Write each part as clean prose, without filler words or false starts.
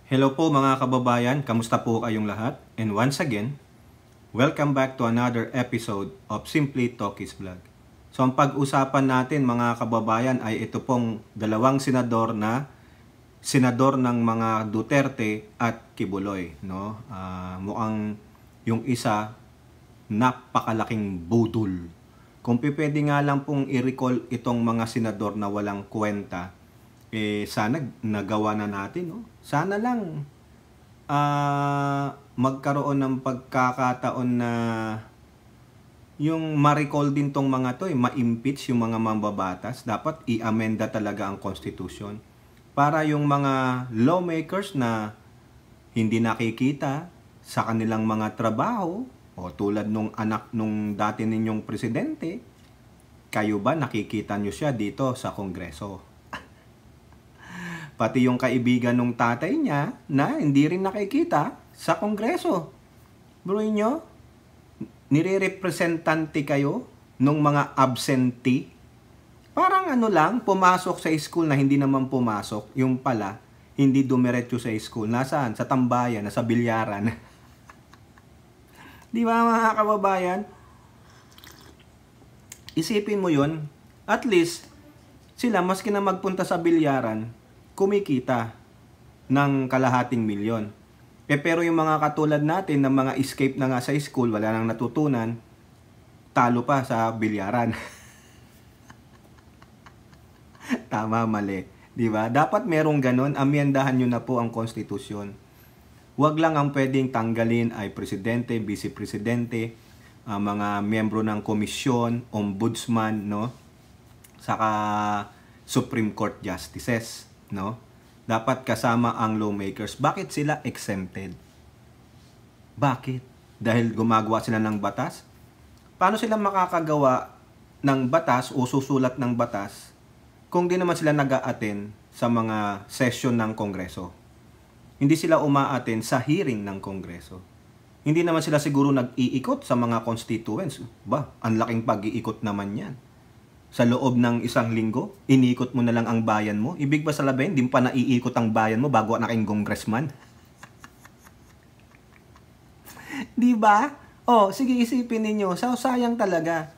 Hello po mga kababayan, kamusta po kayong lahat? And once again, welcome back to another episode of Simply Talkies Vlog. So ang pag-usapan natin mga kababayan ay ito pong dalawang senador ng mga Duterte at Kibuloy. No? Mukhang yung isa napakalaking budol. Kung pwede nga lang pong i-recall itong mga senador na walang kwenta, sana nagawa na natin, no? Sana lang magkaroon ng pagkakataon na yung ma-recall din tong mga to, ma-impeach yung mga mambabatas. Dapat i-amenda talaga ang konstitusyon para yung mga lawmakers na hindi nakikita sa kanilang mga trabaho, o tulad nung anak nung dati ninyong presidente, kayo ba nakikita nyo siya dito sa Kongreso? Pati yung kaibigan ng tatay niya na hindi rin nakikita sa Kongreso. Bro nyo, nire-representante kayo ng mga absentee. Parang ano lang, pumasok sa school na hindi naman pumasok. Yung pala, hindi dumiretso sa school. Nasaan? Sa tambayan, nasa bilyaran. Di ba mga kababayan? Isipin mo yun. At least, sila maski na magpunta sa bilyaran, kumikita ng kalahating milyon. Pero yung mga katulad natin na mga escape na nga sa school, wala nang natutunan, talo pa sa bilyaran. Tama, mali. Diba? Dapat merong ganon, amyendahan nyo na po ang konstitusyon. Huwag lang ang pwedeng tanggalin ay presidente, vice-presidente, mga miyembro ng komisyon, ombudsman, no? Saka Supreme Court justices. No? Dapat kasama ang lawmakers. Bakit sila exempted? Bakit? Dahil gumagawa sila ng batas? Paano sila makakagawa ng batas o susulat ng batas kung di naman sila nag-a-attend sa mga session ng Kongreso? Hindi sila uma-attend sa hearing ng Kongreso. Hindi naman sila siguro nag-iikot sa mga constituents. Ang laking pag-iikot naman yan. Sa loob ng isang linggo, iniikot mo na lang ang bayan mo. Ibig ba sabihin, di pa naiikot ang bayan mo bago naging congressman? Di ba? Sige, isipin ninyo. Sayang talaga.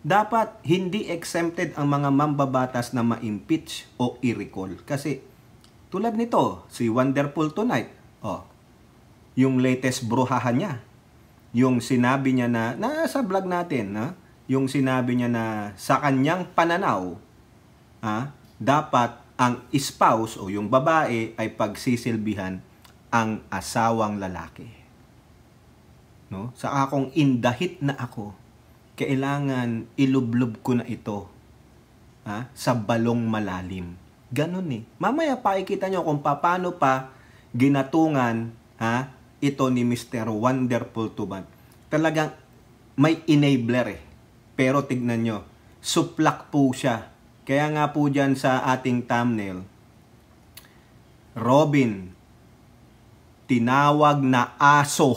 Dapat hindi exempted ang mga mambabatas na ma-impeach o i-recall. Kasi tulad nito, si Wonderful Tonight, yung latest bruhahan niya, yung sinabi niya na nasa vlog natin, yung sinabi niya na sa kanyang pananaw, dapat ang spouse o yung babae ay pagsisilbihan ang asawang lalaki. No? Sa akong indahit na ako, kailangan ilublob ko na ito sa balong malalim. Ganon eh. Mamaya pakikita nyo kung paano pa ginatungan ito ni Mr. Wonderful Tubad. Talagang may enabler eh. Pero tignan nyo, suplak po siya. Kaya nga po dyan sa ating thumbnail, Robin, tinawag na aso.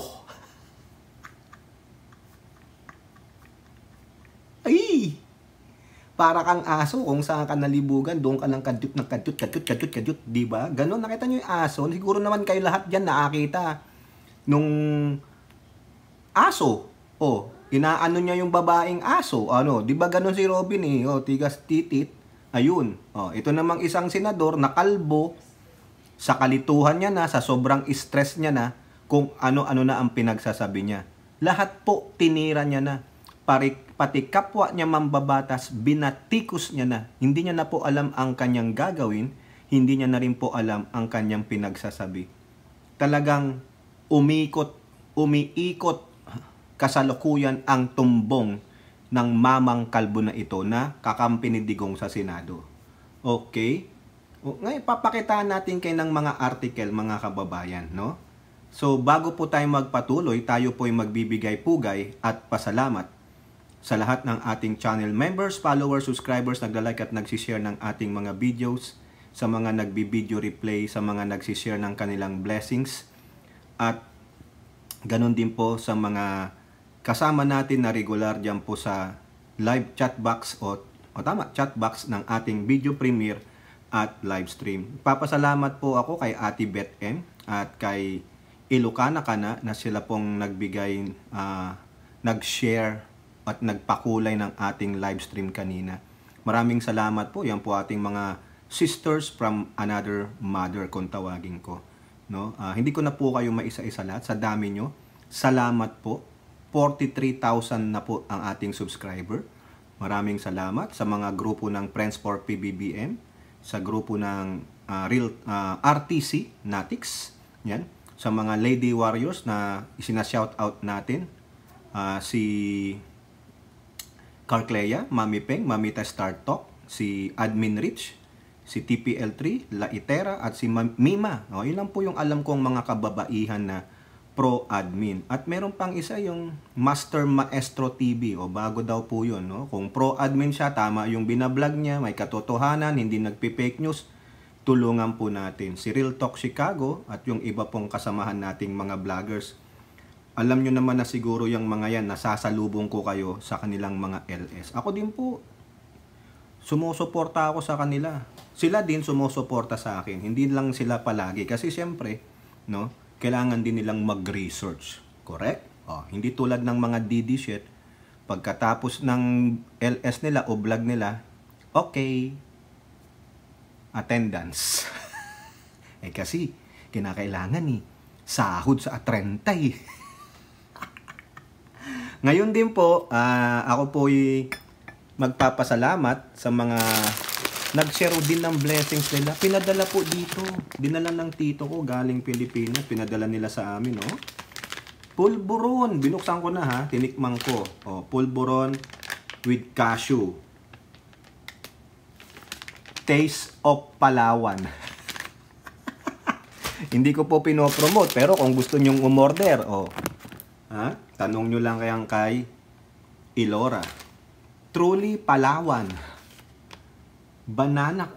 Ay! Para kang aso, kung saan ka nalibugan, doon ka lang kadyut ng kadyut. Diba? Ganon, nakita nyo yung aso. Siguro naman kayo lahat dyan nakakita nung aso. Inaano niya yung babaeng aso. Di ba ganon si Robin eh? Tigas titit. Ayun. Ito namang isang senador na kalbo, sa kalituhan niya na, sa sobrang stress niya na, kung ano-ano na ang pinagsasabi niya. Lahat po tinira niya na. Pati kapwa niya mambabatas, binatikos niya na. Hindi niya na po alam ang kanyang gagawin. Hindi niya na rin po alam ang kanyang pinagsasabi. Talagang umiikot kasalukuyan ang tumbong ng mamang kalbo na ito na kakampi ni Digong sa Senado. Okay? Ngayon, papakitaan natin kayo ng mga article, mga kababayan, no? So, bago po tayo magpatuloy, tayo po ay magbibigay pugay at pasalamat sa lahat ng ating channel members, followers, subscribers, nagla-like at nagsishare ng ating mga videos, sa mga nagbi-video replay, sa mga nagsishare ng kanilang blessings, at ganun din po sa mga kasama natin na regular dyan po sa live chat box chat box ng ating video premiere at live stream. Papasalamat po ako kay Ate Beth M. at kay Ilocana Kana na sila pong nagbigay, nag-share at nagpakulay ng ating live stream kanina. Maraming salamat po. Yan po ating mga sisters from another mother kung tawagin ko. No? Hindi ko na po kayo maisa-isa lahat sa dami nyo. Salamat po. 43,000 na po ang ating subscriber. Maraming salamat sa mga grupo ng Friends for PBBM, sa grupo ng RTC Natics, yan, sa mga Lady Warriors na isina-shout out natin, si Carclea, Mami Peng, Mamita Star Talk, si Admin Rich, si TPL3, La Itera, at si Mima. Yun lang po yung alam kong mga kababaihan na pro-admin. At meron pang isa yung Master Maestro TV. Bago daw po yun. No? Kung pro-admin siya, tama yung binablog niya, may katotohanan, hindi nagpi-fake news, tulungan po natin. Si Real Talk Chicago at yung iba pong kasamahan nating mga vloggers. Alam nyo naman na siguro yung mga yan, nasasalubong ko kayo sa kanilang mga LS. Ako din po, sumusuporta ako sa kanila. Sila din sumusuporta sa akin. Hindi lang sila palagi. Kasi siyempre, no? Kailangan din nilang mag-research. Correct? Hindi tulad ng mga DD shit. Pagkatapos ng LS nila o vlog nila, okay, attendance. Kasi, kinakailangan sahod sa 30. Ngayon din po, ako po magpapasalamat sa mga nag-share din ng blessings nila. Pinadala po dito. Dinala ng tito ko galing Pilipinas. Pinadala nila sa amin, Pulburon. Binuksan ko na, ha. Tinikman ko. Pulburon with cashew. Taste of Palawan. Hindi ko po pinopromote. Pero kung gusto nyong umorder, tanong nyo lang kay Ilora. Truly Palawan. Banana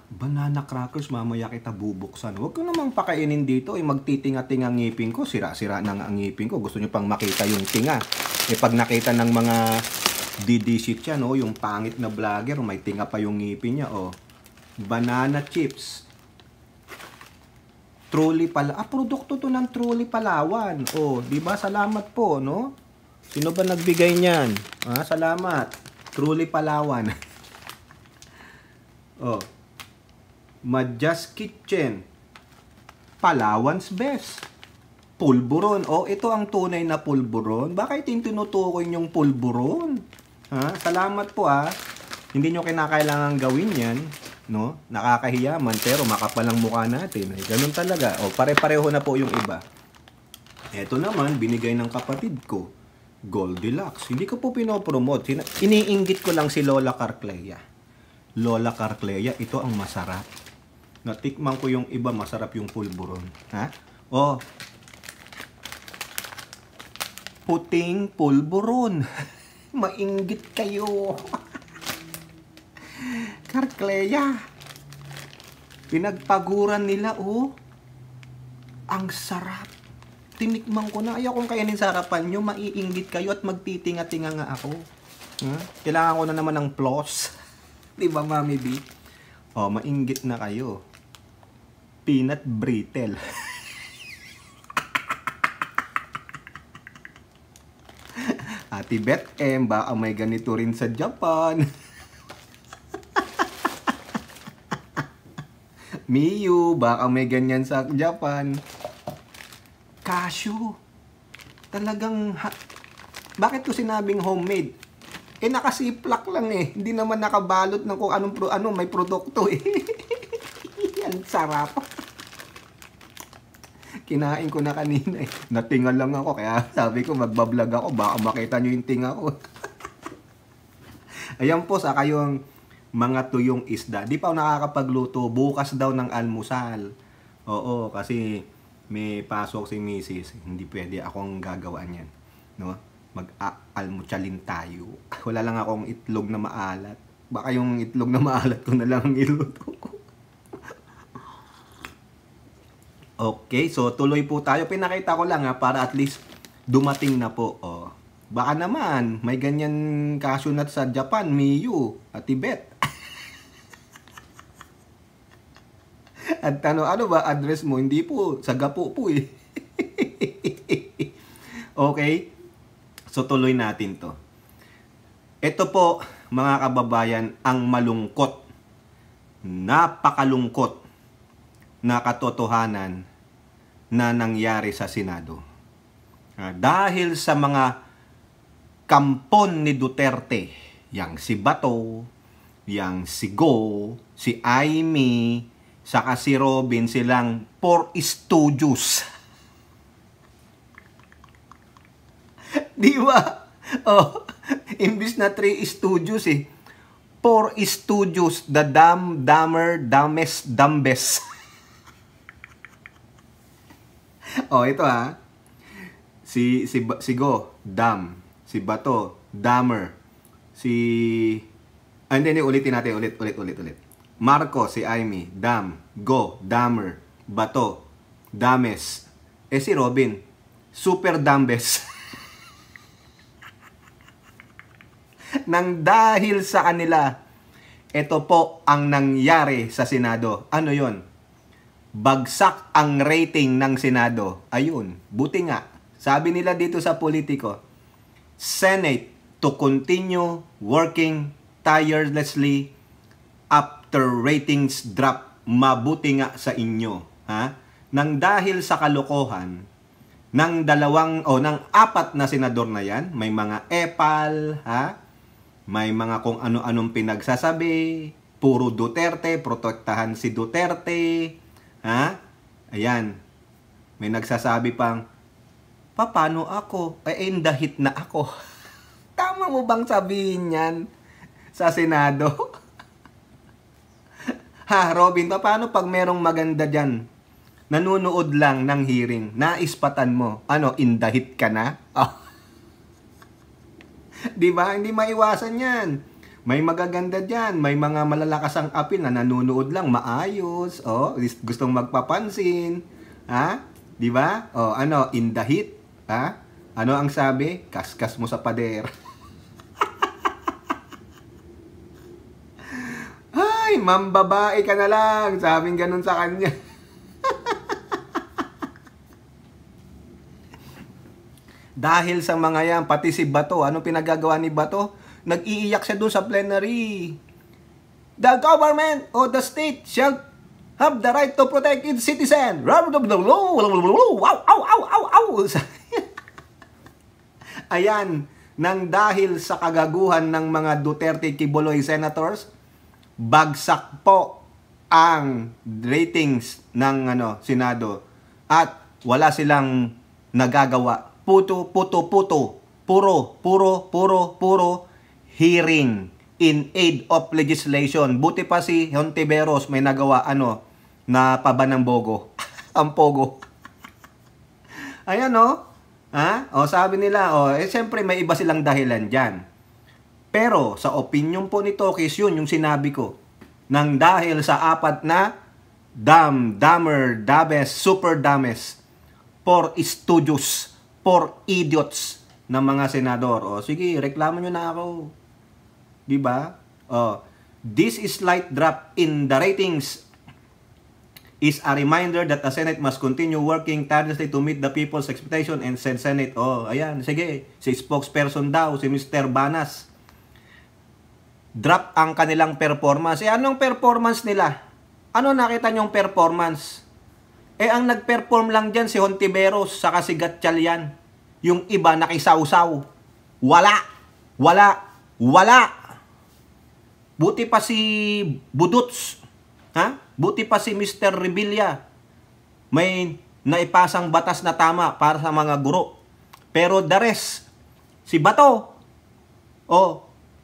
crackers, mamaya kita bubuksan. Huwag ko namang pakainin dito. Magtitinga-tinga ang ngipin ko. Sira-sira na nga ang ngipin ko. Gusto nyo pang makita yung tinga. Pag nakita ng mga DD-shit yan, yung pangit na vlogger, may tinga pa yung ngipin niya. Banana chips. Truly produkto to ng Truly Palawan. Diba? Salamat po, no? Sino ba nagbigay niyan? Salamat. Truly Palawan. Madjas Kitchen, Palawan's Best, Pulburon. Ito ang tunay na pulburon. Bakit yung tinutukoy yung pulburon? Salamat po, Hindi nyo kinakailangan gawin yan, no? Nakakahiya man, pero makapalang mukha natin. Ganun talaga. Pare-pareho na po yung iba. Ito naman, binigay ng kapatid ko, Goldilocks. Hindi ko po pinopromote. Iniinggit ko lang si Lola Carclea. Lola Carclea, ito ang masarap. Natikman ko yung iba, masarap yung pulburon. Puting pulburon. Mainggit kayo. Carclea. Pinagpaguran nila, ang sarap. Tinikman ko na. Ayaw kong kainin sa harapan nyo. Maiinggit kayo at magtitinga-tinga nga ako. Kailangan ko na naman ng floss. Diba, Mami B? Mainggit na kayo. Peanut brittle. Ate Beth M, baka may ganito rin sa Japan. Miyu, baka may ganyan sa Japan. Cashew. Talagang, bakit ko sinabing homemade? Nakasiplak lang Hindi naman nakabalot ng kung anong may produkto Ang sarap. Kinain ko na kanina Natingal lang ako. Kaya sabi ko magbablog ako. Baka makita nyo yung tinga ko. Ayan po, saka yung mga tuyong isda. Di pa ako nakakapagluto. Bukas daw ng almusal. Kasi may pasok si Mrs. Hindi pwede akong gagawaan yan. No? Mag-almuchalin tayo. Wala lang akong itlog na maalat. Baka yung itlog na maalat ko na lang ang iluto ko. Okay, so tuloy po tayo. Pinakita ko lang para at least dumating na po. Baka naman, may ganyan cashew nut sa Japan, Miyu, at Tibet. At ano ba address mo? Hindi po, sa Gapo po eh. Okay? So tuloy natin to. Ito po, mga kababayan, ang malungkot, napakalungkot na katotohanan na nangyari sa Senado. Dahil sa mga kampon ni Duterte, yang si Bato, yang si Go, si Amy, saka si Robin, silang 4 stooges. Di ba? Oh, imbis na 3 stooges eh. 4 stooges, the dumb, dumber, dumbest, dumbest. Oh, ito ha. Si Go, dumb. Si Bato, dumber. Hindi, ulitin natin. Ulit. Marco, si Amy, dumb. Go, dumber. Bato, dumbest. Si Robin, super dumbest. Nang dahil sa kanila, ito po ang nangyari sa Senado. Ano yon? Bagsak ang rating ng Senado. Ayun, buti nga. Sabi nila dito sa politiko, Senate to continue working tirelessly after ratings drop. Mabuti nga sa inyo. Ha? Nang dahil sa kalokohan ng ng 4 na senador na yan, may mga epal, ha? May mga kung ano-anong pinagsasabi, puro Duterte, protektahan si Duterte, ha? Ayan. May nagsasabi pang, paano ako? Indahit na ako. Tama mo bang sabihin yan sa Senado? Ha, Robin, paano pag merong maganda dyan? Nanunood lang ng hearing, naispatan mo. Ano, indahit ka na? Oh. Diba? Hindi maiwasan yan. May magaganda dyan, may mga malalakas ang apil na nanonood lang, maayos, gustong magpapansin, ha? Di ba? In the heat, ha? Ano ang sabi? Kaskas mo sa pader. Ay, mambabae ka na lang, sabing ganun sa kanya. Dahil sa mga yan, pati si Bato, ano pinagagawa ni Bato? Nag-iiyak siya doon sa plenary. The government or the state shall have the right to protect its citizen. Ayan, nang dahil sa kagaguhan ng mga Duterte Kibuloy senators, bagsak po ang ratings ng Senado at wala silang nagagawa. Puro hearing in aid of legislation. Buti pa si Hontiveros may nagawa na paba ng bogo. Ang pogo. Ayan sabi nila, siyempre may iba silang dahilan dyan. Pero sa opinion po ni Tokis, yun yung sinabi ko. Nang dahil sa 4 na dumb, dumber, dumbest, super dumbest, 4 studios, 4 idiots ng mga senador. Sige, reklamo nyo na ako. Diba? This is slight drop in the ratings is a reminder that the Senate must continue working tirelessly to meet the people's expectation and said Senate. Ayan, sige. Si spokesperson daw, si Mr. Banas. Drop ang kanilang performance. Anong performance nila? Ano nakita nyong performance? Ang nag-perform lang dyan si Hontiveros saka si Gatchalian. Yung iba nakisawsaw. Wala. Buti pa si Buduts. Buti pa si Mr. Revilla. May naipasang batas na tama para sa mga guro. Pero the rest, si Bato,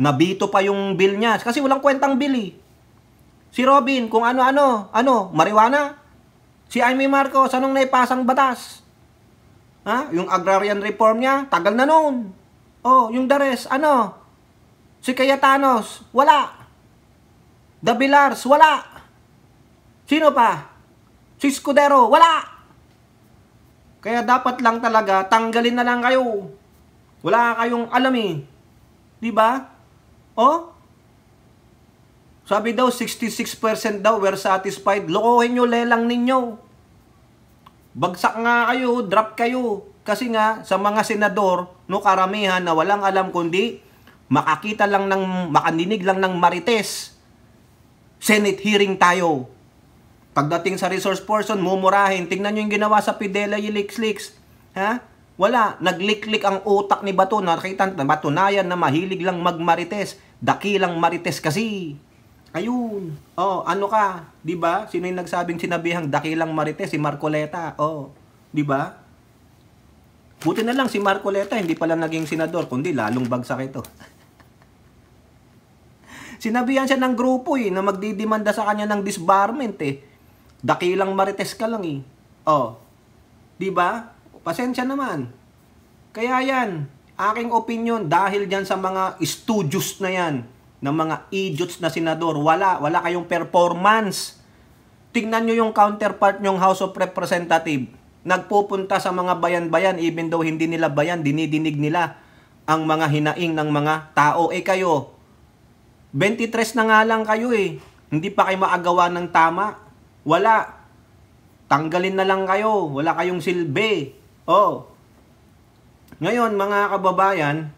nabito pa yung bill niya. Kasi walang kwentang bill eh. Si Robin, kung marijuana. Si Amy Marcos, anong naipasang batas? Yung agrarian reform niya, tagal na noon. Yung the rest, Si Cayetanos, wala. The Vilars, wala. Sino pa? Si Escudero, wala. Kaya dapat lang talaga, tanggalin na lang kayo. Wala kayong alam eh. Diba? Sabi daw, 66% daw were satisfied. Lokohin nyo, lelang ninyo. Bagsak nga kayo, drop kayo. Kasi nga, sa mga senador, no, karamihan na walang alam kundi makadinig lang ng Marites. Senate hearing tayo. Pagdating sa resource person, mumurahin. Tingnan nyo yung ginawa sa Fidelia Leaks. Ha? Wala. Nagliklik ang utak ni Bato. Nakita, matunayan na mahilig lang magmarites. Dakilang marites kasi. Ayun. Oh, ano ka? 'Di ba? Sino yung nagsabing sinabihang dakilang marites? Si Marcoleta. Oh, 'di ba? Buti na lang si Marcoleta hindi pala naging senador, kundi lalong bagsak ito. Sinabihan siya ng grupo na magdidemanda sa kanya ng disbarment Dakilang marites ka lang Oh. 'Di ba? Pasensya naman. Kaya yan, aking opinion dahil diyan sa mga studios na yan, ng mga idiots na senador, wala kayong performance. Tingnan nyo yung counterpart nyong House of Representative. Nagpupunta sa mga bayan-bayan, even though hindi nila bayan, dinidinig nila ang mga hinaing ng mga tao. Kayo, 23 na nga lang kayo Hindi pa kayo maagawa ng tama. Wala. Tanggalin na lang kayo. Wala kayong silbi. Oh. Ngayon, mga kababayan,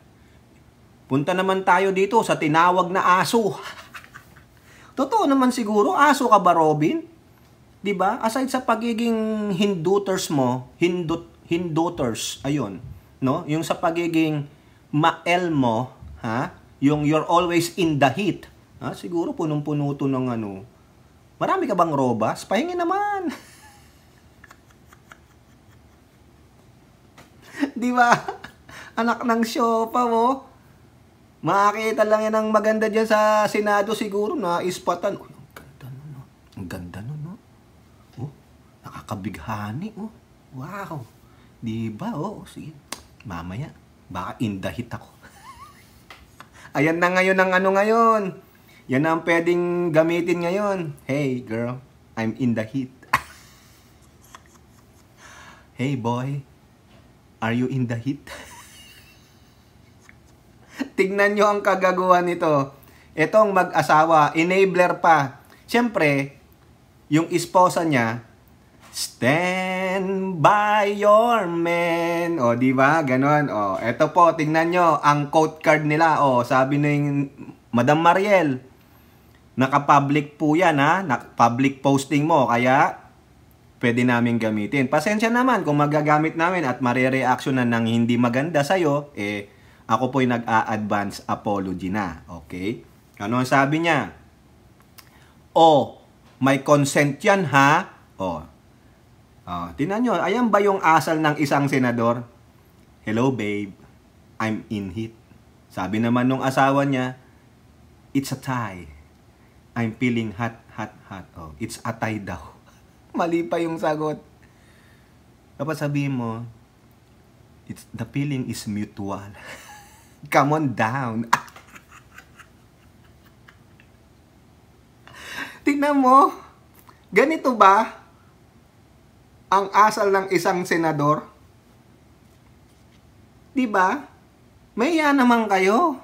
punta naman tayo dito sa tinawag na aso. Totoo naman siguro, aso ka ba, Robin? 'Di ba? Aside sa pagiging hinduters mo, hinduters, ayun, no? Yung sa pagiging mael mo, ha? Yung you're always in the heat. Ha? Siguro punong-puno to ng ano. Marami ka bang robas? Pahingin naman. 'Di ba? Anak ng siopa mo. Makakita lang yan ng maganda dyan sa Senado siguro na ispatan. Uy, ang ganda nun, no? Ang ganda nun, no? Oh, nakakabighani, oh. Wow. Diba, oh, sige. Mamaya, baka in the heat ako. Ayan na ngayon ang ano ngayon. Yan ang pwedeng gamitin ngayon. Hey, girl, I'm in the heat. Hey, boy, are you in the heat? Tignan nyo ang kagaguhan nito. Itong mag-asawa, enabler pa. Siyempre, yung esposa niya, stand by your man. O, di ba? Ganon. O, eto po, tignan nyo, ang quote card nila. O, sabi ng Madam Mariel, naka-public po yan, ha? Public posting mo, kaya pwede namin gamitin. Pasensya naman kung magagamit namin at marireactionan ng hindi maganda sa'yo, ako po'y nag-a-advance apology na. Okay? Ano ang sabi niya? Oh, may consent yan, ha? Oh. Tingnan nyo, ayan ba yung asal ng isang senador? Hello, babe. I'm in heat. Sabi naman nung asawa niya, it's a tie. I'm feeling hot, hot, hot. Oh, it's a tie daw. Mali pa yung sagot. Dapat sabihin mo, the feeling is mutual. Come on down. Tingnan mo, ganito ba ang asal ng isang senador? Diba? Maya naman kayo.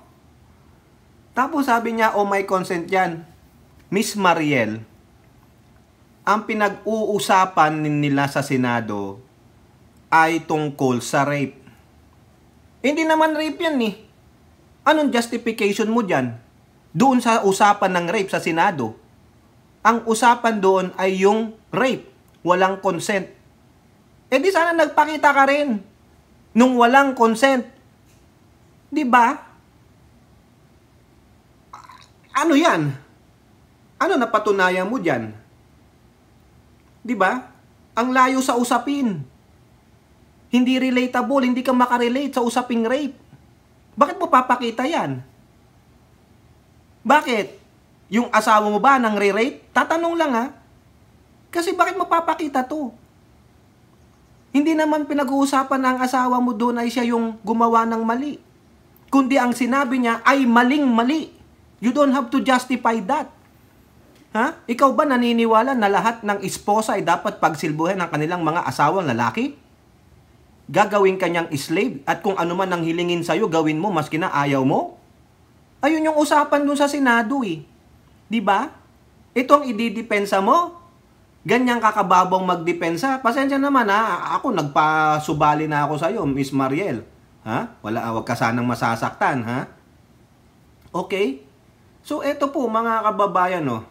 Tapos sabi niya, oh, may consent yan. Miss Mariel, ang pinag-uusapan nila sa Senado ay tungkol sa rape. Hindi naman rape yan Anong justification mo dyan? Doon sa usapan ng rape sa Senado. Ang usapan doon ay yung rape. Walang consent. Di sana nagpakita ka rin nung walang consent. Di ba? Ano yan? Ano napatunayan mo dyan? Di ba? Ang layo sa usapin. Hindi relatable, hindi ka makarelate sa usaping rape. Bakit mo papakita yan? Bakit? Yung asawa mo ba nang re-rape? Tatanong lang Kasi bakit mo papakita to? Hindi naman pinag-uusapan ng asawa mo doon ay siya yung gumawa ng mali. Kundi ang sinabi niya ay maling-mali. You don't have to justify that. Ha? Ikaw ba naniniwala na lahat ng esposa ay dapat pagsilbuhin ng kanilang mga asawang lalaki? Gagawin kanyang slave at kung ano man ang hilingin sa'yo, gawin mo maski na ayaw mo? Ayun yung usapan dun sa Senado Di ba? Itong ididepensa mo, ganyang kakababong magdepensa. Pasensya naman ha, ako nagpasubali na ako sa iyo, Miss Mariel. Ha? Wag ka sanang masasaktan, ha? Okay? So eto po mga kababayan, no.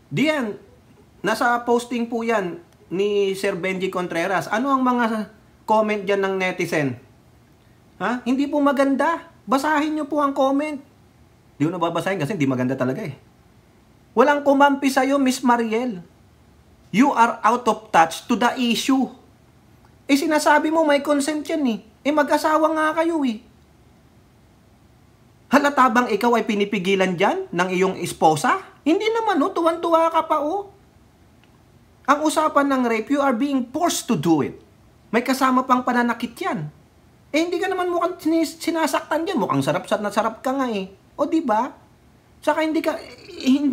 Diyan, nasa posting po yan ni Sir Benji Contreras. Ano ang mga comment diyan ng netizen? Ha? Hindi po maganda. Basahin niyo po ang comment. Di ko nababasahin kasi hindi maganda talaga eh. Walang kumampi sa'yo, Miss Mariel. You are out of touch to the issue. Eh sinasabi mo may consent yan eh. Eh mag-asawa nga kayo eh. Halata bang ikaw ay pinipigilan dyan ng iyong esposa? Hindi naman oh, tuwan-tuwa ka pa oh. Ang usapan ng rape, you are being forced to do it. May kasama pang pananakit yan. Eh hindi ka naman mukhang sinasaktan dyan. Mukhang sarap na sarap ka nga eh. O di ba? Saka hindi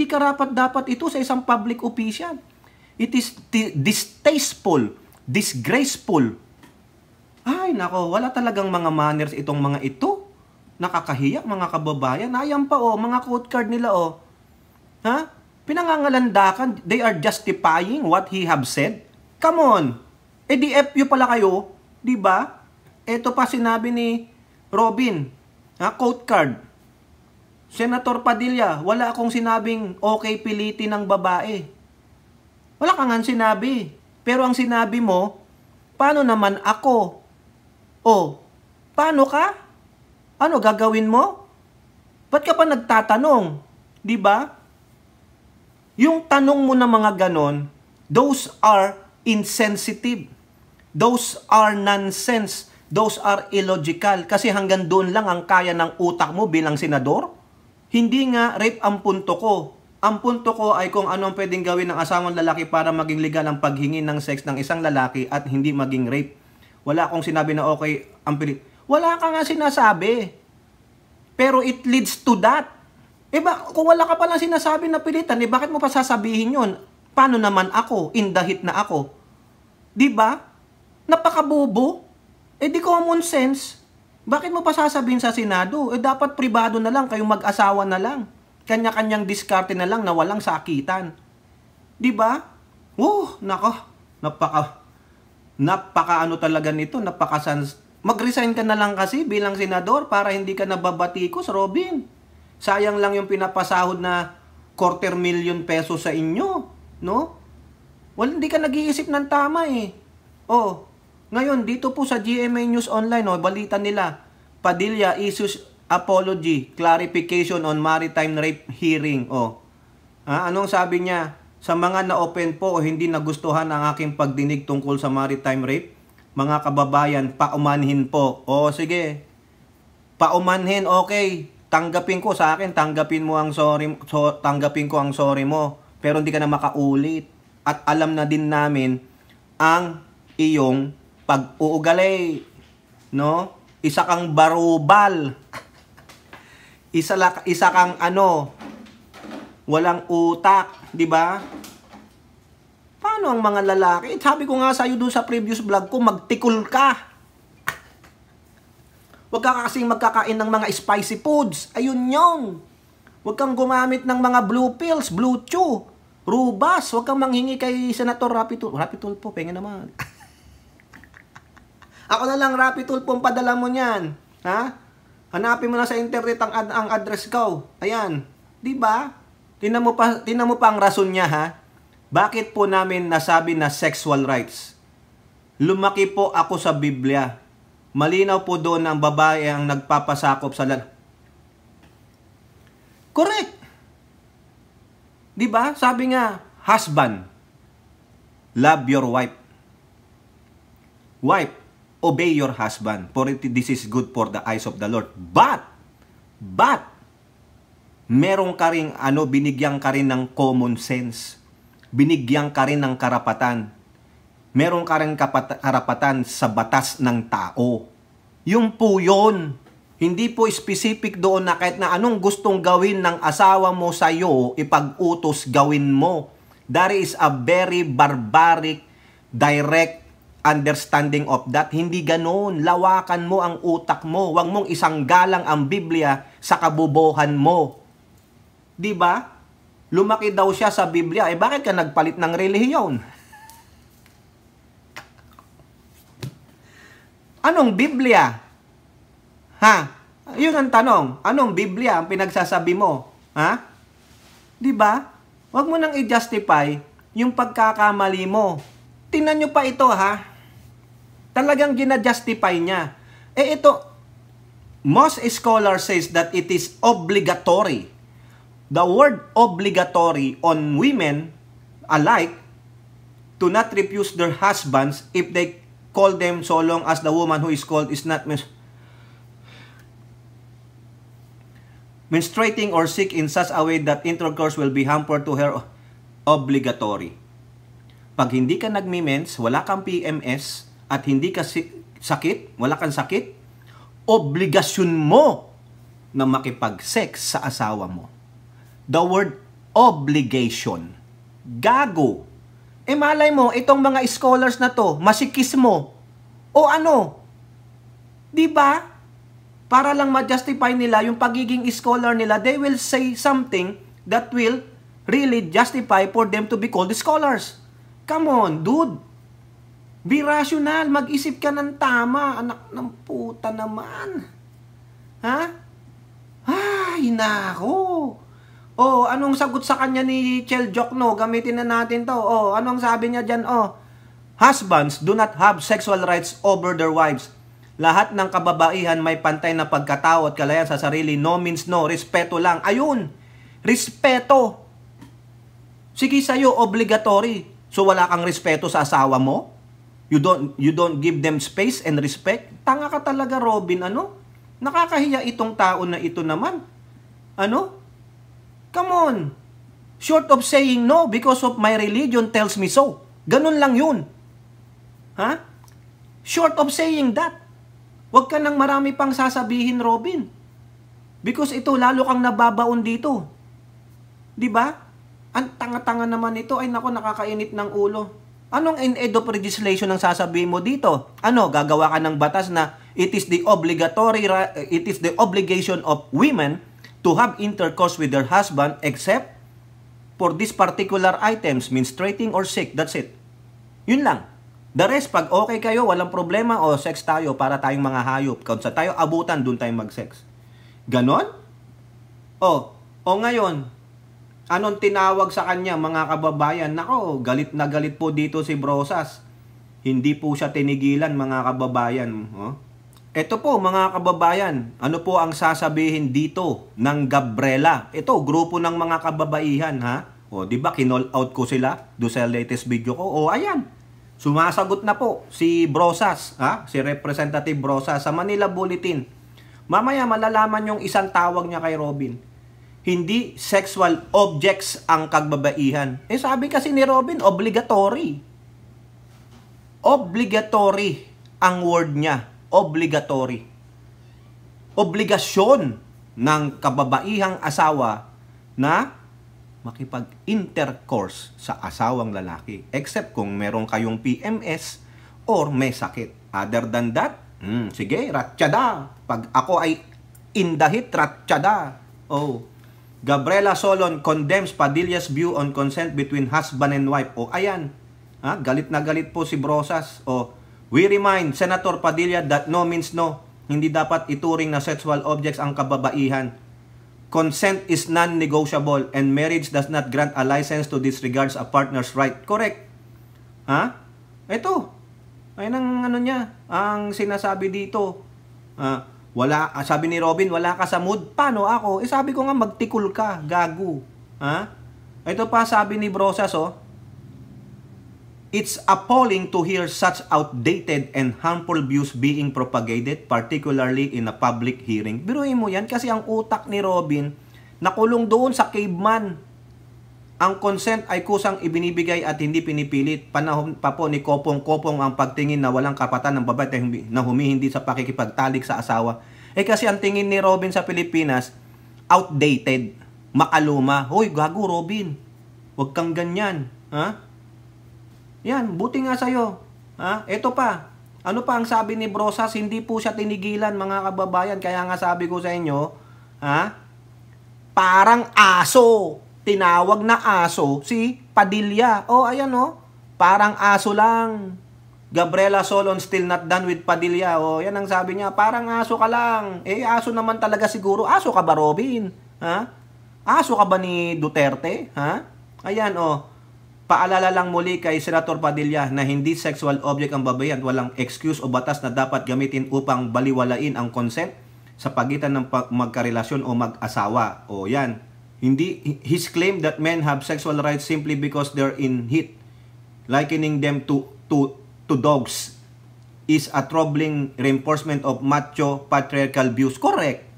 ka dapat ito sa isang public official. It is distasteful, disgraceful. Ay nako, wala talagang mga manners itong mga ito. Nakakahiya mga kababayan. Ayan pa oh, mga quote card nila oh. Ha? Pinangangalandakan, they are justifying what he have said. Come on. Eh di FU pala kayo, di ba? Ito pa sinabi ni Robin, ha, quote card. Senator Padilla, wala akong sinabing okay pilitin ng babae. Wala kang sinabi. Pero ang sinabi mo, paano naman ako? O, paano ka? Ano gagawin mo? Ba't ka pa nagtatanong? Di ba? Yung tanong mo na mga ganon, those are insensitive. Those are nonsense. Those are illogical. Kasi hanggang doon lang ang kaya ng utak mo bilang senador. Hindi nga rape ang punto ko. Ang punto ko ay kung anong pwedeng gawin ng asawang lalaki para maging legal ang paghingi ng sex ng isang lalaki at hindi maging rape. Wala akong sinabi na okay ang pilit. Wala ka nga sinasabi. Pero it leads to that. Kung wala ka palang sinasabi na pilitan, bakit mo pa sasabihin yun? Paano naman ako? In the heat na ako. Diba? Napakabobo. Di common sense. Bakit mo pa sasabihin sa Senado? Dapat pribado na lang, kayong mag-asawa na lang. Kanya-kanyang diskarte na lang na walang sakitan. Diba? Nako. Napaka ano talaga nito, mag-resign ka na lang kasi bilang senador para hindi ka nababatikos, Robin. Sayang lang yung pinapasahod na 250,000 pesos sa inyo, no? Hindi ka nag-iisip ng tama eh. Ngayon, dito po sa GMA News Online, balita nila, Padilla issues apology, clarification on maritime rape hearing. Anong sabi niya? Sa mga na-open po o hindi nagustuhan ang aking pagdinig tungkol sa maritime rape, mga kababayan, paumanhin po. Sige. Paumanhin, okay. Tanggapin ko sa akin, tanggapin ko ang sorry mo. Pero hindi ka na makaulit. At alam na din namin ang iyong pag-uugali, no? Isa kang barubal. Isa kang walang utak, di ba? Paano ang mga lalaki? Sabi ko nga sa iyo doon sa previous vlog ko, magtikol ka. Huwag ka kasing magkakain ng mga spicy foods. Ayun yun. Huwag kang gumamit ng mga blue pills, blue chew, rubas. Huwag kang manghingi kay Senator Rapi Tulfo, pengen naman. Ako na lang, Rapi Tulfo, padala mo niyan. Ha? Hanapin mo na sa internet ang address ko. Ayan. Diba? Tingnan mo pa ang rason niya, ha? Bakit po namin nasabi na sexual rights? Lumaki po ako sa Biblia. Malinaw po doon na ang babae ang nagpapasakop sa lalaki. Correct. Diba? Sabi nga, husband, love your wife. Wife, obey your husband, for this is good for the eyes of the Lord. But, meron ka rin, binigyan ka rin ng common sense. Binigyan ka rin ng karapatan. Meron ka rin karapatan sa batas ng tao. Yung po yun. Hindi po specific doon na kahit na anong gustong gawin ng asawa mo sa'yo, ipag-utos gawin mo. That is a very barbaric, direct understanding of that. Hindi ganoon. Lawakan mo ang utak mo. Huwag mong isanggalang ang Biblia sa kabubuhan mo. Diba? lumaki daw siya sa Biblia. Eh bakit ka nagpalit ng relihiyon? Anong Biblia? Ha? Yun ang tanong. Anong Biblia ang pinagsasabi mo? Ha? Di ba? Huwag mo nang i-justify yung pagkakamali mo. Tingnan nyo pa ito, ha? Talagang gina-justify niya. Eh ito, most scholars says that it is obligatory. The word obligatory on women alike to not refuse their husbands if they call them so long as the woman who is called is not menstruating or sick in such a way that intercourse will be hampered to her obligatory. Pag hindi ka nagmi-mens, wala kang PMS, at hindi ka sakit, wala kang sakit, obligasyon mo na makipag-sex sa asawa mo. The word obligation. Gago. Eh malay mo, itong mga scholars na to, masikis mo. O ano? Diba? Para lang ma-justify nila yung pagiging scholar nila, they will say something that will really justify for them to be called scholars. Come on, dude. Be rational. Mag-isip ka ng tama. Anak ng puta naman. Ha? Ay, nako. Oh, anong sagot sa kanya ni Chel Jokno? Gamitin na natin to. Oh, anong sabi niya dyan? Oh, husbands do not have sexual rights over their wives. Lahat ng kababaihan may pantay na pagkatao at kalayan sa sarili. No means no. Respeto lang. Ayun. Respeto. Sige sa'yo, obligatory. So wala kang respeto sa asawa mo? You don't give them space and respect? Tanga ka talaga, Robin. Ano? Nakakahiya itong tao na ito naman. Ano? Come on. Short of saying no because of my religion tells me so. Ganun lang yun. Ha? Short of saying that. Huwag ka nang marami pang sasabihin, Robin. Because ito, lalo kang nababaon dito. Diba? Ang tanga-tanga naman ito. Ay nako, nakakainit ng ulo. Anong in-aid of legislation ang sasabihin mo dito? Ano, gagawa ka ng batas na it is the obligation of women to have intercourse with their husband except for these particular items, menstruating or sick. That's it. Yun lang. The rest, pag okay kayo, walang problema, o sex tayo para tayong mga hayop. Kung sa tayo abutan, dun tayo mag-sex. Ganon? O ngayon, anong tinawag sa kanya, mga kababayan? Nako, galit na galit po dito si Brosas. Hindi po siya tinigilan, mga kababayan. Ito po, mga kababayan, ano po ang sasabihin dito ng Gabriela? Ito, grupo ng mga kababaihan, ha? O, di ba, kinall out ko sila do sa latest video ko? O, ayan. Sumasagot na po si Brosas, ha? Si Representative Brosas sa Manila Bulletin. Mamaya malalaman yung isang tawag niya kay Robin. Hindi sexual objects ang kagbabaihan. Eh sabi kasi ni Robin, obligatory. Obligatory ang word niya. Obligatory. Obligasyon ng kababaihang asawa na makipag-intercourse sa asawang lalaki. Except kung meron kayong PMS or may sakit. Other than that, sige, ratsyada. Pag ako ay in the heat, ratsyada. Oh, Gabriela Solon condemns Padilla's view on consent between husband and wife. O, ayan. Ha? Galit na galit po si Brosas. O, we remind Senator Padilla that no means no. Hindi dapat ituring na sexual objects ang kababaihan. Consent is non-negotiable and marriage does not grant a license to disregard a partner's right. Correct. Ha? Ito. Ayun ang ano niya. Ang sinasabi dito. Sabi ni Robin, wala ka sa mood. Paano ako? Eh sabi ko nga, magtikul ka. Gago. Ha? Ito pa sabi ni Brosas, oh. It's appalling to hear such outdated and harmful views being propagated, particularly in a public hearing. Biruin mo yan kasi ang utak ni Robin nakulong doon sa caveman. Ang consent ay kusang ibinibigay at hindi pinipilit. Panahon pa po ni Kopong-Kopong ang pagtingin na walang kapatan ng babae na humihindi sa pakikipagtalik sa asawa. Eh kasi ang tingin ni Robin sa Pilipinas, outdated, makaluma. Hoy, gago Robin, huwag kang ganyan. Ha? Yan, buti nga sa'yo. Ha? Ito pa. Ano pa ang sabi ni Brosas? Hindi po siya tinigilan, mga kababayan. Kaya nga sabi ko sa inyo, ha? Parang aso. tinawag na aso si Padilla. O, ayan o, parang aso lang. Gabriela Solon still not done with Padilla. O, yan ang sabi niya, parang aso ka lang. Eh, aso naman talaga siguro. Aso ka ba, Robin? Ha? Aso ka ba ni Duterte? Ha? Ayan o, paalala lang muli kay Senator Padilla na hindi sexual object ang babae at walang excuse o batas na dapat gamitin upang baliwalain ang consent sa pagitan ng magkarelasyon o mag-asawa. O yan. Hindi, his claim that men have sexual rights simply because they're in heat, likening them to dogs, is a troubling reinforcement of macho patriarchal views. Correct.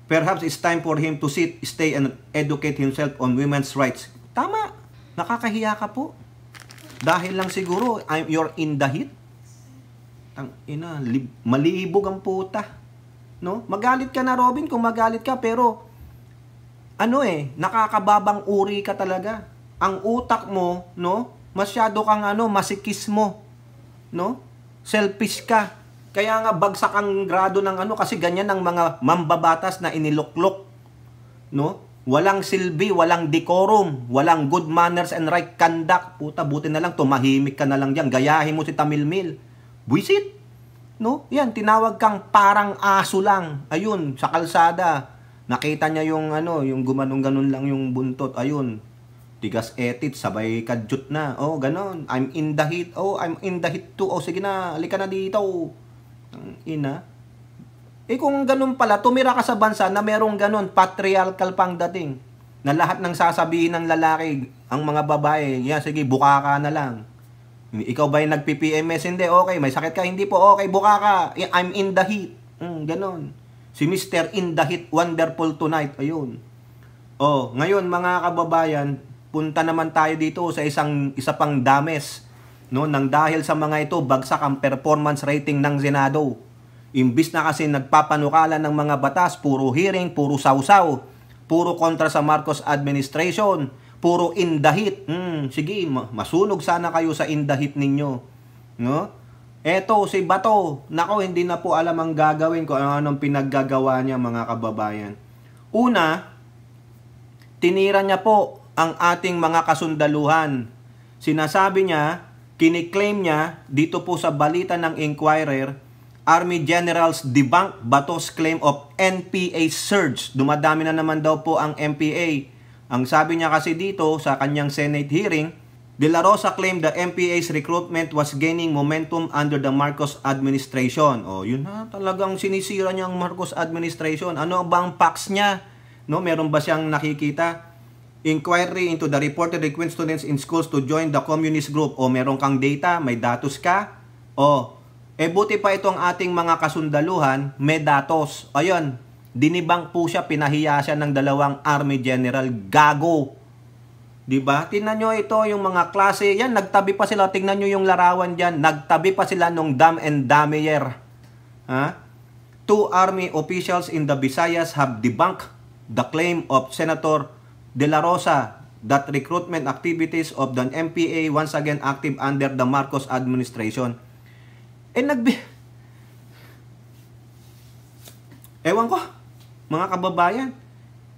Perhaps it's time for him to stay and educate himself on women's rights. Tama. Nakakahiya ka po. Dahil lang siguro, you're in the heat. Malibog ang puta. No? Magalit ka na, Robin, kung magalit ka, pero nakakababang uri ka talaga. Ang utak mo, no? Masyado kang masikis mo, no? Selfish ka. Kaya nga bagsak ang grado ng kasi ganyan ang mga mambabatas na iniluklok, no? Walang silbi, walang decorum, walang good manners and right conduct. Puta, buti na lang tumahimik ka na lang diyan. Gayahin mo si Tamilmil. Buisit. No? Yan, tinawag kang parang aso lang. Ayun, sa kalsada. Nakita niya yung yung gumanong-ganon lang yung buntot. Ayun. Tigas etit, sabay kadyut na. Oh, ganon. I'm in the heat. Oh, I'm in the heat too. Oh, sige na, halika na dito. Ang ina. Eh kung ganon pala, tumira ka sa bansa na merong ganon, patriarchal pang dating. Na lahat ng sasabihin ng lalaki, ang mga babae, yan, sige, buka ka na lang. Ikaw ba yung nagpi-PMS? Hindi, okay. May sakit ka? Hindi po, okay. Buka ka. I'm in the heat. Ganon. Si Mr. In the Heat, wonderful tonight. Ayun. Oh, ngayon mga kababayan, punta naman tayo dito sa isa pang dames. No? Nang dahil sa mga ito, bagsak ang performance rating ng Senado. Imbis na kasi nagpapanukala ng mga batas, puro hearing, puro sausaw, puro kontra sa Marcos administration, puro in the heat. Sige, masunog sana kayo sa in the heat ninyo. No? Eto, si Bato. Nako, hindi na po alam ang gagawin ko, anong pinaggagawa niya mga kababayan. Una, tinira niya po ang ating mga kasundaluhan. Sinasabi niya, kiniklaim niya, dito po sa balita ng Inquirer, Army Generals debunk Bato's claim of NPA surge. Dumadami na naman daw po ang NPA. Ang sabi niya kasi dito sa kanyang Senate hearing, De La Rosa claimed the NPA's recruitment was gaining momentum under the Marcos administration. Oh, yun na, talagang sinisira niya ang Marcos administration. Ano ba ang facts niya? No, meron ba siyang nakikita? Inquiry into the reported request students in schools to join the communist group. O meron kang data, may datos ka? O, buti pa itong ating mga kasundaluhan, may datos. Ayun, dinibang po siya, pinahiya siya ng dalawang army general. Gago. Diba? Tingnan nyo ito, yung mga klase. Yan, nagtabi pa sila. Tingnan nyo yung larawan dyan. Nagtabi pa sila nung Dam and Damier. Ha? 2 army officials in the Visayas have debunked the claim of Senator De La Rosa that recruitment activities of the MPA once again active under the Marcos administration. Ewan ko, mga kababayan,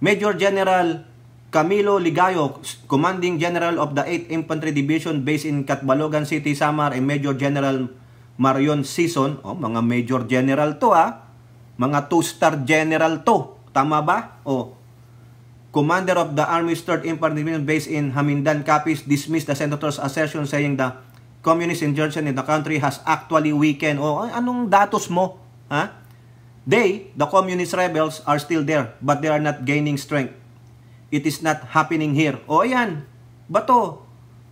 Major General Camilo Ligayo, Commanding General of the 8th Infantry Division based in Catbalogan City, Samar, and Major General Marion Sison, mga Major General to mga 2-star General to, tama ba? Commander of the Army's 3rd Infantry Division based in Hamindan, Capiz, dismissed the senator's assertion saying the communist insurrection in the country has actually weakened. Anong datos mo? Ha? The communist rebels are still there, but they are not gaining strength. It is not happening here. Ayan. Bato,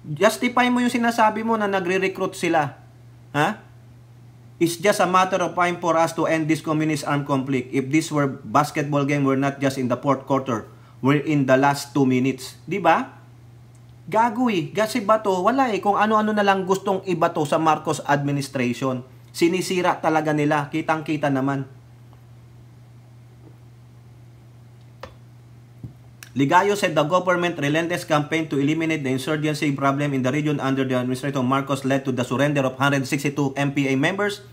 justify mo yung sinasabi mo na nagre-recruit sila. Ha? It's just a matter of time for us to end this communist armed conflict. If this were basketball game, we're not just in the 4th quarter. We're in the last 2 minutes. Diba? Gago kasi Bato, wala kung ano-ano na lang gustong ibato sa Marcos administration. Sinisira talaga nila, kitang-kita naman. Ligayo said the government relentless campaign to eliminate the insurgency problem in the region under the administration of Marcos led to the surrender of 162 MPA members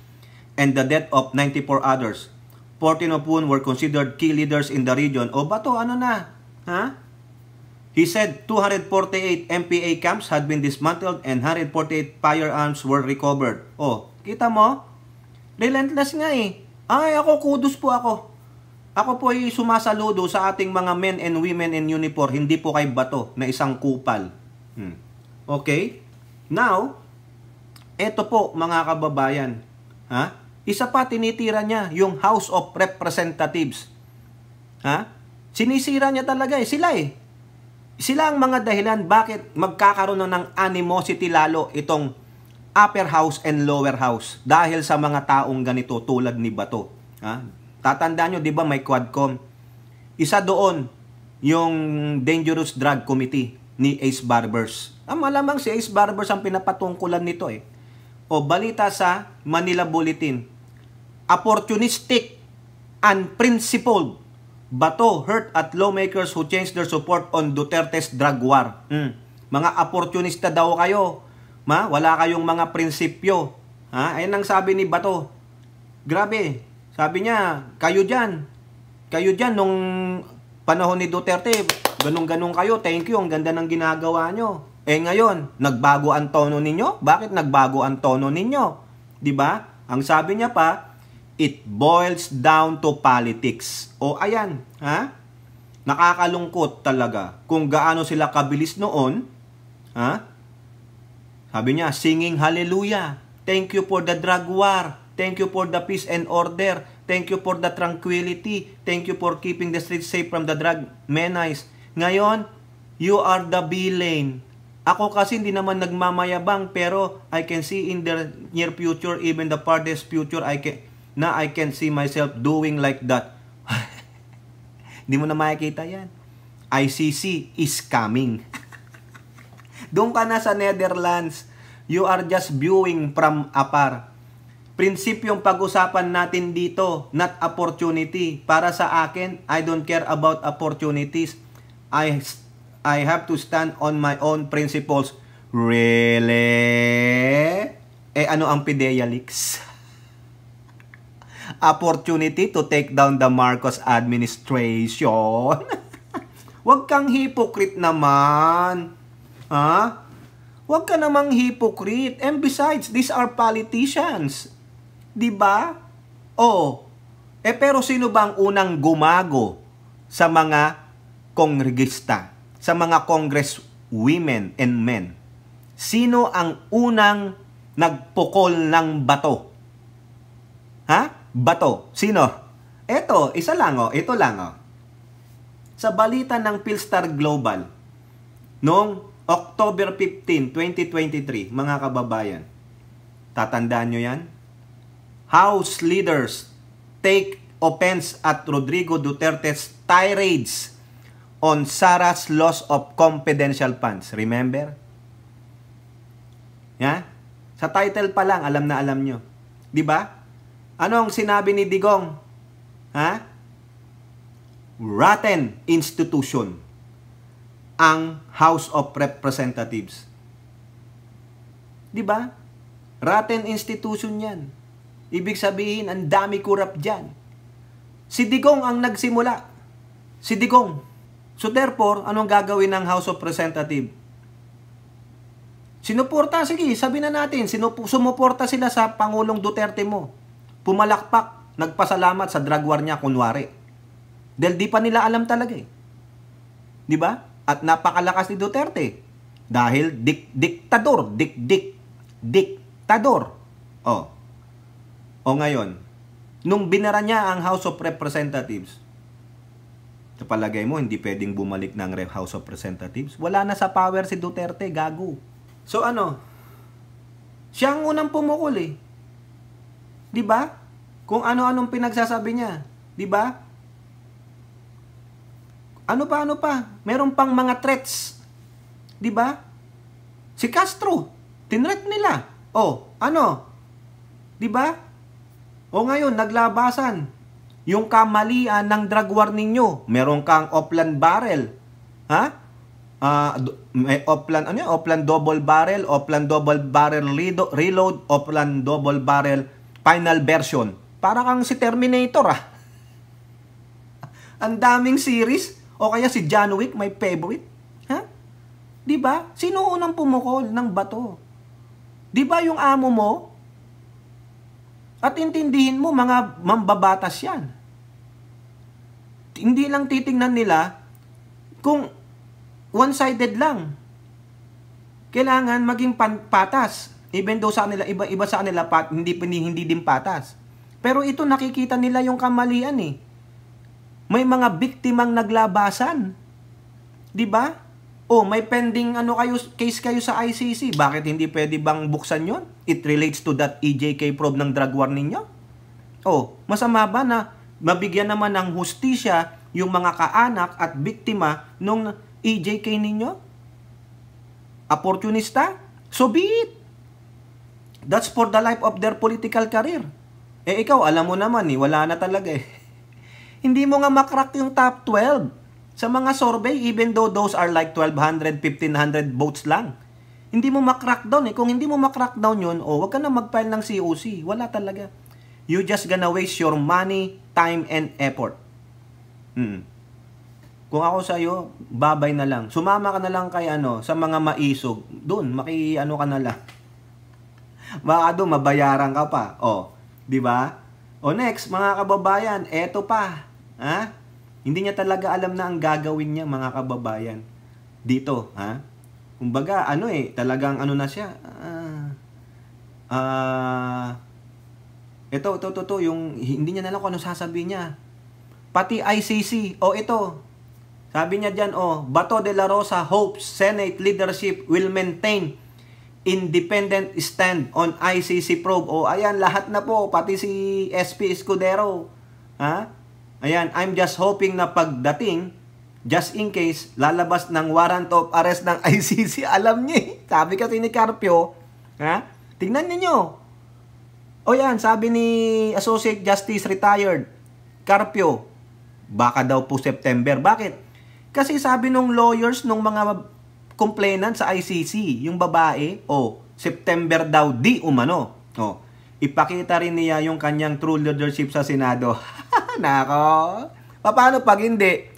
and the death of 94 others. 14 of whom were considered key leaders in the region. Bato, ano na? Ha? He said 248 MPA camps had been dismantled and 148 firearms were recovered. Oh, kita mo? Relentless nga eh. Ay, ako, kudos po ako. Ako po ay sumasaludo sa ating mga men and women in uniform, hindi po kay bato na isang kupal. Okay? Now, eto po mga kababayan. Ha? Isa pa tinitira niya, yung House of Representatives. Ha? Sinisira niya talaga eh. Sila ang mga dahilan bakit magkakaroon ng animosity lalo itong upper house and lower house dahil sa mga taong ganito tulad ni Bato. Ha? Tatandaan nyo, di ba may Quadcom? Isa doon yung Dangerous Drug Committee ni Ace Barbers. Malamang si Ace Barbers ang pinapatungkulan nito eh. O balita sa Manila Bulletin. Opportunistic, unprincipled, Bato hurt at lawmakers who changed their support on Duterte's drug war. Mga opportunista daw kayo. Wala kayong mga prinsipyo. Ayun ang sabi ni Bato. Grabe. Sabi niya, kayo dyan nung panahon ni Duterte, ganun-ganun kayo, thank you, ang ganda ng ginagawa nyo. Ngayon, nagbago ang tono ninyo? Bakit nagbago ang tono ninyo? Diba? Ang sabi niya pa, it boils down to politics. O ayan, nakakalungkot talaga kung gaano sila kabilis noon. Sabi niya, singing hallelujah. Thank you for the drug war. Thank you for the peace and order. Thank you for the tranquility. Thank you for keeping the streets safe from the drug menace. Ngayon, you are the villain. Ako kasi hindi naman nagmamayabang pero I can see in the near future, even the farthest future, I can see myself doing like that. Hindi mo na makikita yan. ICC is coming. Doon ka na sa Netherlands. You are just viewing from afar. Prinsipyong pag-usapan natin dito, not opportunity. Para sa akin, I don't care about opportunities. I have to stand on my own principles. Really? Ano ang PIDEA leaks? Opportunity to take down the Marcos administration. Huwag kang hypocrite naman. Huwag ka namang hypocrite. And besides, these are politicians. Diba? Pero sino bang unang gumago sa mga kongregista, sa mga congresswomen and men? Sino ang unang nagpukol ng bato? Bato. Sino? Ito, isa lang ito lang Sa balita ng Philstar Global noong October 15, 2023, mga kababayan. Tatandaan nyo yan? House leaders take offense at Rodrigo Duterte's tirades on Sara's loss of confidential funds. Remember? Sa title pa lang, alam na alam nyo. Diba? Anong sinabi ni Digong? Rotten institution ang House of Representatives. Diba? Rotten institution yan. Ibig sabihin, ang dami kurap dyan. Si Digong ang nagsimula. Si Digong. So therefore, anong gagawin ng House of Representatives? Sinuporta, sige, sabi na natin, sumuporta sila sa Pangulong Duterte mo. Pumalakpak, nagpasalamat sa drug war niya, kunwari. Dahil di pa nila alam talaga eh. Diba? At napakalakas ni Duterte. Dahil diktador. Diktador. O ngayon, nung binara niya ang House of Representatives, sa palagay mo, hindi pwedeng bumalik ng House of Representatives? Wala na sa power si Duterte, gago. So siya ang unang pumukol eh. Diba? Kung ano-anong pinagsasabi niya. Diba? Ano pa? Meron pang mga threats. Diba? Si Castro, tinret nila. Diba? Ngayon, naglabasan. Yung kamalian ng drug war ninyo. Meron kang Oplan barrel. May Oplan double barrel, Oplan double barrel reload, Oplan double barrel final version. Para kang si Terminator Ang daming series. O kaya si John Wick, my favorite. 'Di ba? Sino unang pumukol ng bato? 'Di ba yung amo mo? At intindihin mo, mga mambabatas yan. Hindi lang titingnan nila kung one-sided lang. Kailangan maging patas. Even though sa kanila, iba sa kanila, hindi din patas. Pero ito, nakikita nila yung kamalian eh. May mga biktimang naglabasan. 'Di ba? Oh, may pending case kayo sa ICC. Bakit hindi pwede bang buksan yon? It relates to that EJK probe ng drug war ninyo. Oh, masama ba na mabigyan naman ng hustisya yung mga kaanak at biktima nung EJK ninyo? Opportunista? So be it. That's for the life of their political career. Eh ikaw, alam mo naman wala na talaga eh. Hindi mo nga makrack yung top 12. Sa mga survey, even though those are like 1,200, 1,500 votes lang. Hindi mo makrack down eh. Kung hindi mo makrack down yun, wag ka na mag-file ng COC. Wala talaga. You just gonna waste your money, time, and effort. Kung ako sa'yo, babay na lang. Sumama ka na lang kay sa mga maisog. Doon, ka na lang. Baka doon, mabayaran ka pa. Di ba? Next, mga kababayan, eto pa. Hindi niya talaga alam na ang gagawin niya, mga kababayan. Dito, Kumbaga, talagang na siya. Ito, yung hindi niya nalang kung ano sasabihin niya. Pati ICC, ito. Sabi niya dyan, Bato de la Rosa hopes Senate leadership will maintain independent stand on ICC probe. Ayan, lahat na po, pati si SP Escudero. Ayan, I'm just hoping na pagdating, just in case, lalabas ng warrant of arrest ng ICC. Alam niya Sabi kasi ni Carpio, tingnan niyo. Yan, sabi ni Associate Justice Retired, Carpio, baka daw po September. Bakit? Kasi sabi nung lawyers, nung mga complainant sa ICC, yung babae, September daw di umano. Ipakita rin niya yung kanyang true leadership sa Senado. Nako. Paano pag hindi?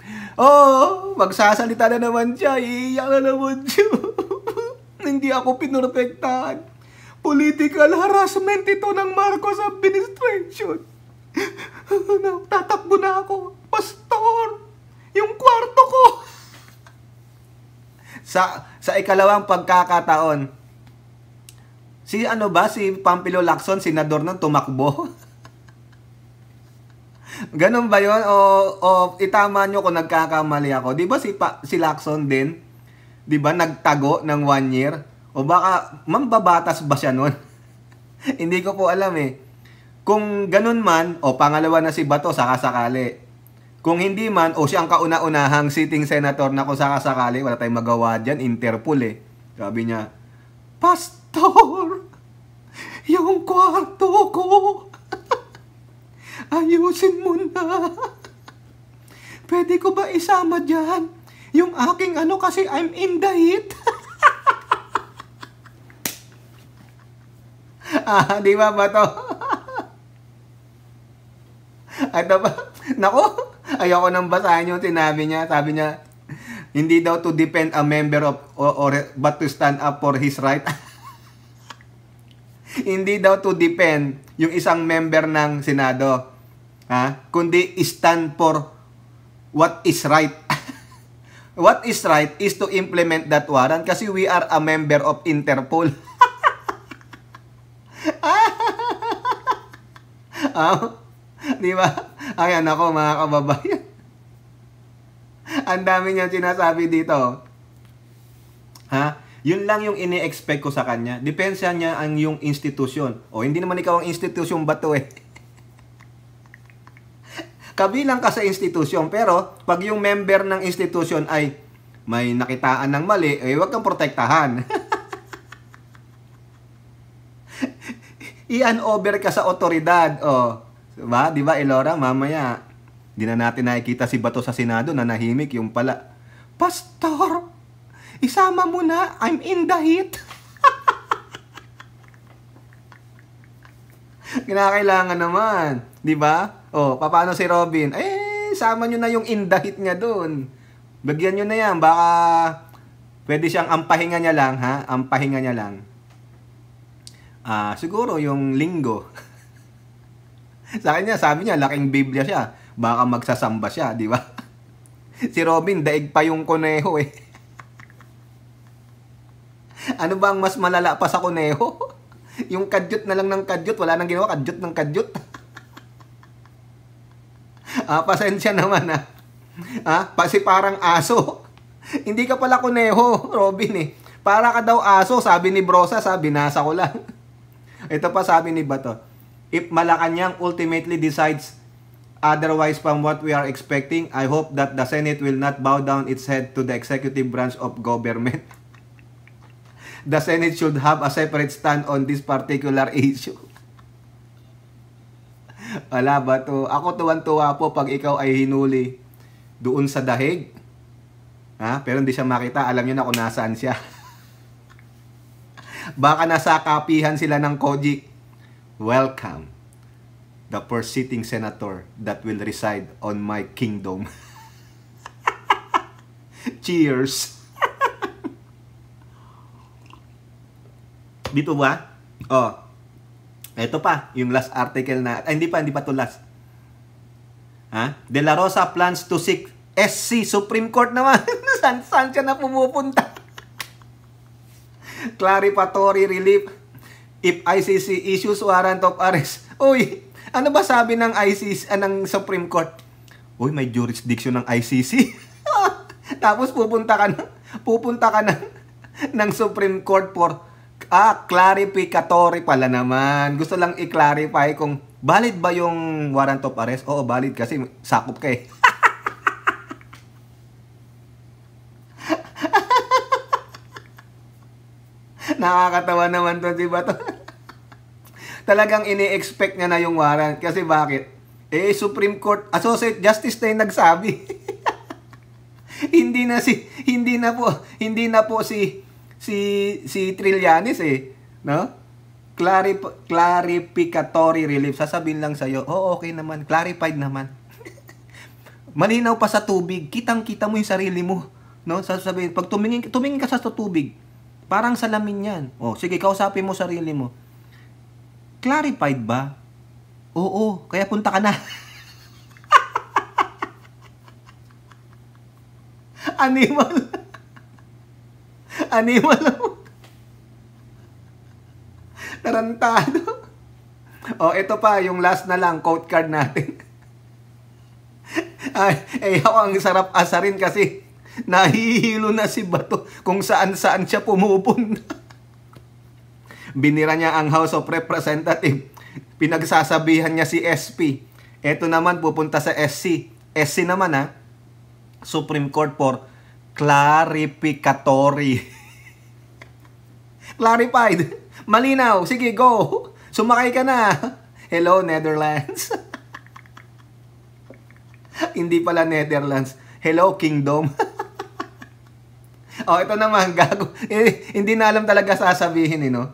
Magsasalita na naman siya. Iiyak na naman siya. Hindi ako pinurpektahan. Political harassment ito ng Marcos administration. Tatakbo na ako. Pastor, yung kwarto ko. Sa ikalawang pagkakataon, si Pampilo Lacson, senador nun, tumakbo. Ganun ba yun? O itama nyo kung nagkakamali ako. Di ba si Lacson din? Di ba nagtago ng 1 year? O baka mambabatas ba siya nun? Hindi ko po alam eh. Kung ganun man, pangalawa na si Bato, sakasakali. Kung hindi man, siya ang kauna-unahang sitting senator na kung sakasakali, wala tayong magawa dyan, Interpol eh. Sabi niya, Pastor, yung kwarto ko, ayusin mo na. Pwede ko ba isama dyan? Yung aking kasi I'm in the heat. Di ba to? Ito ba? Nako, ayoko nang basahin yung sinabi niya. Sabi niya, hindi daw to defend a member of, but to stand up for his right. Hindi daw to defend yung isang member ng Senado. Kundi stand for what is right. What is right is to implement that warrant kasi we are a member of Interpol. Di ba? Ayan ako, mga kababayan. Ang dami niyang sinasabi dito. Yun lang yung ini-expect ko sa kanya. Depensa niya ang yung institusyon. Hindi naman ikaw ang institusyon Bato eh. Kabilang ka sa institusyon, pero pag yung member ng institusyon ay may nakitaan ng mali, huwag kang protektahan. I-over ka sa otoridad. Diba? Diba, Elora? Mamaya, di na natin nakikita si Bato sa Senado na nahimik yung pala. Pastor, isama mo na. I'm in the heat. Kinakailangan naman. Diba? Paano si Robin? Sama nyo na yung in the heat niya dun. Bagyan nyo na yan. Baka Pwede siyang ang pahinga niya lang, ha? Ang pahinga niya lang. Siguro yung linggo. Sa kanya, sabi niya, laking Biblia siya. Baka magsasamba siya, di ba? Si Robin, daig pa yung kuneho eh. Ano ba ang mas malala pa sa kuneho? Yung kadyot na lang ng kadyot, wala nang ginawa, kadyot ng kadyot. Pasensya naman kasi parang aso. Hindi ka pala kuneho, Robin eh. Para ka daw aso, sabi ni Brosa, binasa ko lang. Ito pa sabi ni Bato. If Malacanang ultimately decides otherwise from what we are expecting, I hope that the Senate will not bow down its head to the executive branch of government. The Senate should have a separate stand on this particular issue. Wala ba to? Ako tuwan-tuwa po pag ikaw ay hinuli doon sa dahig. Pero hindi siya makita. Alam niyo na kung nasaan siya. Baka nasa kapihan sila ng Kojik. Welcome, the first sitting senator that will reside on my kingdom. Cheers! Dito ba? Ito pa, yung last article na, hindi pa to last. De La Rosa plans to seek SC Supreme Court naman. Saan siya na pumupunta? Clarifatory relief if ICC issues warrant of arrest. Uy, ano ba sabi ng ICC, ng Supreme Court? Uy, may jurisdiction ng ICC. Tapos pupunta ka ng Supreme Court for clarificatory pala naman. Gusto lang i-clarify kung valid ba yung warrant of arrest. Oo, valid kasi sakop ka eh. Nakakatawa naman to, diba to? Talagang ini-expect niya na yung warrant. Kasi bakit? Supreme Court Associate Justice na yung nagsabi. hindi na po si Trillanes no? Clarificatory relief. Sasabihin lang sa'yo, okay naman, clarified naman. Malinaw pa sa tubig, kitang-kita mo yung sarili mo, no? Sasabihin, pag tumingin ka sa tubig, parang salamin yan. Sige, kausapin mo sarili mo. Clarified ba? Oo, kaya punta ka na. Animal. Tarantado. Ito pa, yung last na lang, quote card natin. Ako ang sarap asarin kasi nahihilo na si Bato kung saan-saan siya pumupunta. Binira niya ang House of Representatives. Pinagsasabihan niya si SP. Ito naman pupunta sa SC. SC naman Supreme Court for clarificatory. Clarified. Malinaw. Sige, go. Sumakay ka na. Hello, Netherlands. Hindi pala Netherlands. Hello, Kingdom. Ito naman, gago. Hindi na alam talaga sasabihin, no?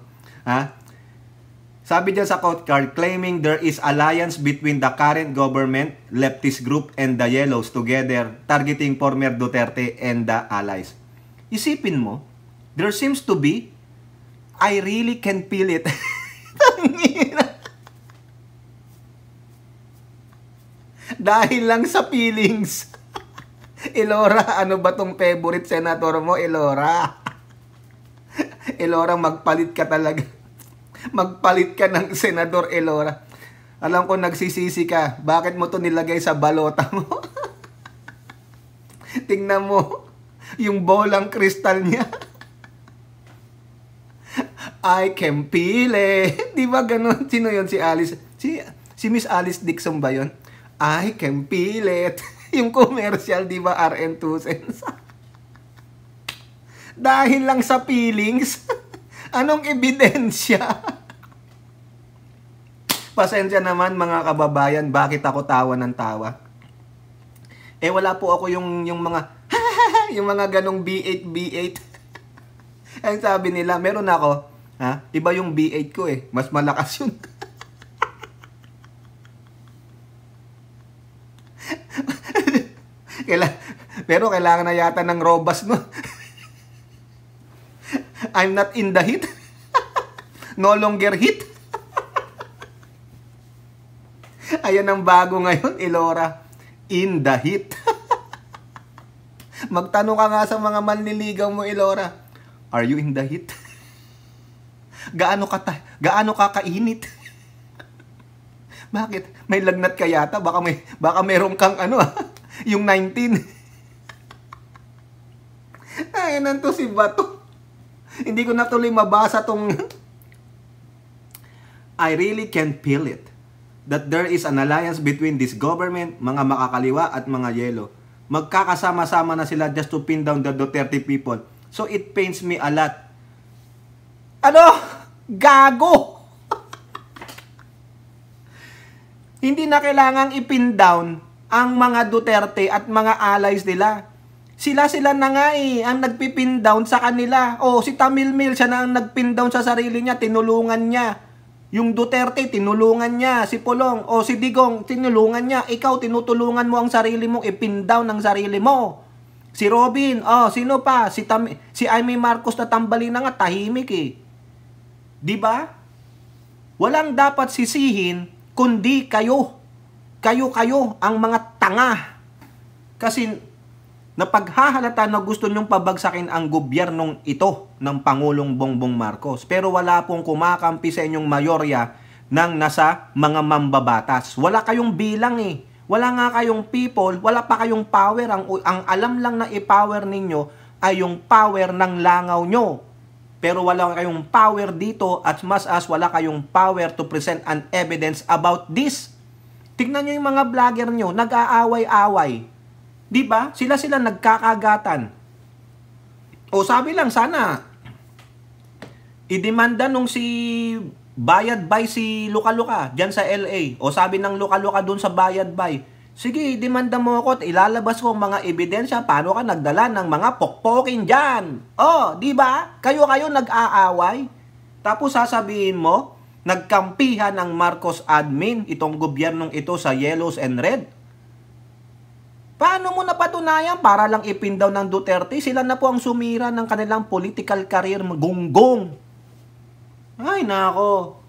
Sabi dyan sa quote card, claiming there is alliance between the current government, leftist group, and the Yellows together, targeting former Duterte and the allies. Isipin mo, there seems to be, I really can feel it. Dahil lang sa feelings. Elora, ano ba tong favorite senator mo, Elora? Elora, magpalit ka talaga. Magpalit ka ng senador, Elora. Alam ko nagsisisi ka. Bakit mo to nilagay sa balota mo? Tingnan mo yung bolang kristal niya. I can feel it. Di ba ganun? Sino yun? Si Alice? Si Miss Alice Dixon ba yun? I can feel it. Yung commercial, di ba? RN 2 cents. Dahil lang sa feelings. Anong ebidensya? Pasensya naman mga kababayan, bakit ako tawa ng tawa? Wala po ako yung mga yung mga ganong B8. Ang sabi nila, meron ako, iba yung B8 ko mas malakas yun. Pero kailangan na yata ng robust, no? I'm not in the heat. No longer heat. Ayan ang bago ngayon, Elora. In the heat. Magtanong ka nga sa mga manliligaw mo, Elora. Are you in the heat? Gaano ka kainit? Bakit? May lagnat ka yata? Baka meron kang yung 19. Ay, nanto si Bato. Hindi ko na tuloy mabasa tong I really can feel it. That there is an alliance between this government, mga makakaliwa at mga yelo. Magkakasama-sama na sila just to pin down the Duterte people. So it pains me a lot. Gago! Hindi na kailangang ipin down ang mga Duterte at mga allies nila. Sila na nga ang nagpipin down sa kanila. Si Tamil Mil, siya na ang nagpin down sa sarili niya, tinulungan niya. Yung Duterte, tinulungan niya. Si Pulong, si Digong, tinulungan niya. Ikaw, tinutulungan mo ang sarili mo, ipin down ang sarili mo. Si Robin, sino pa? Si Amy Marcos na tambalin na nga, tahimik eh. Diba? Walang dapat sisihin, kundi kayo. Kayo ang mga tanga. Kasi napaghahalata na gusto nyong pabagsakin ang gobyernong ito ng Pangulong Bongbong Marcos. Pero wala pong kumakampi sa inyong mayorya ng nasa mga mambabatas. Wala kayong bilang eh. Wala nga kayong people, wala pa kayong power. Ang alam lang na i-power ninyo ay yung power ng langaw nyo. Pero wala kayong power dito at mas as wala kayong power to present an evidence about this. Tignan nyo yung mga vlogger nyo, nag-aaway-away. Diba? Sila nagkakagatan. Sabi lang sana, idemanda nung si Bayad Bay si Luka-Luka dyan sa LA. Sabi ng Luka-Luka dun sa Bayad Bay, sige, demanda mo ako at ilalabas ko mga ebidensya paano ka nagdala ng mga pokpokin dyan. Diba? Kayo nag-aaway. Tapos sasabihin mo, nagkampihan ng Marcos admin itong gobyernong ito sa yellows and red. Paano mo napatunayan para lang ipin daw ng Duterte? Sila na po ang sumira ng kanilang political career gunggong. Ay, nako.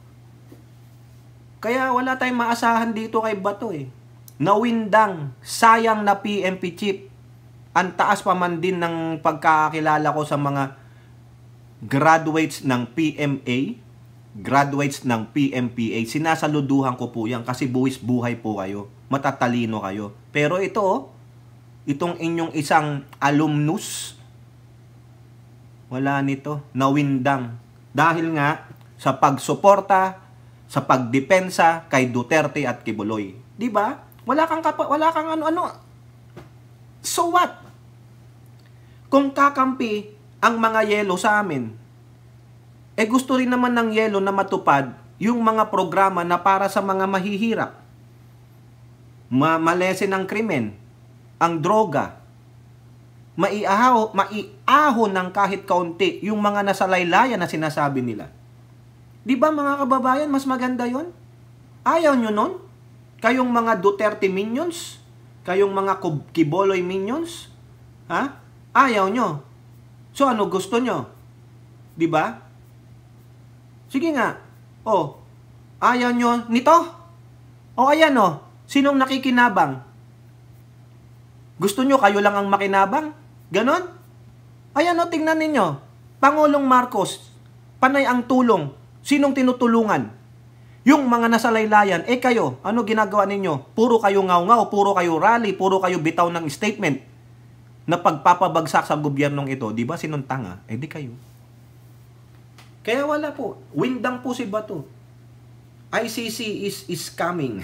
Kaya wala tayong maasahan dito kay Bato eh. Nawindang, sayang na PMP chief. Ang taas pa man din ng pagkakakilala ko sa mga graduates ng PMA, graduates ng PMPA. Sinasaluduhan ko po yan kasi buwis buhay po kayo. Matatalino kayo. Pero itong inyong isang alumnus, wala nito, nawindang. Dahil nga, sa pagsuporta, sa pagdepensa kay Duterte at Kibuloy. Diba? Wala kang ano-ano. So what? Kung kakampi ang mga yelo sa amin, gusto rin naman ng yelo na matupad yung mga programa na para sa mga mahihirap. Malesen ang krimen, ang droga, maiahon ng kahit kaunti yung mga nasalaylayan na sinasabi nila. Di ba mga kababayan, mas maganda yon? Ayaw nyo nun? Kayong mga Duterte minions? Kayong mga Kiboloy minions? Ayaw nyo. So ano gusto nyo? Di ba? Sige nga. Ayaw nyo nito? Ayan sinong nakikinabang? Gusto nyo kayo lang ang makinabang? Ganon? Ayan tingnan ninyo. Pangulong Marcos, panay ang tulong. Sinong tinutulungan? Yung mga nasalaylayan, kayo, ano ginagawa ninyo? Puro kayo ngaw-ngaw, puro kayo rally, puro kayo bitaw ng statement na pagpapabagsak sa gobyernong ito. Di ba sinong tanga? Di kayo. Kaya wala po. Windang po si Bato. ICC is coming.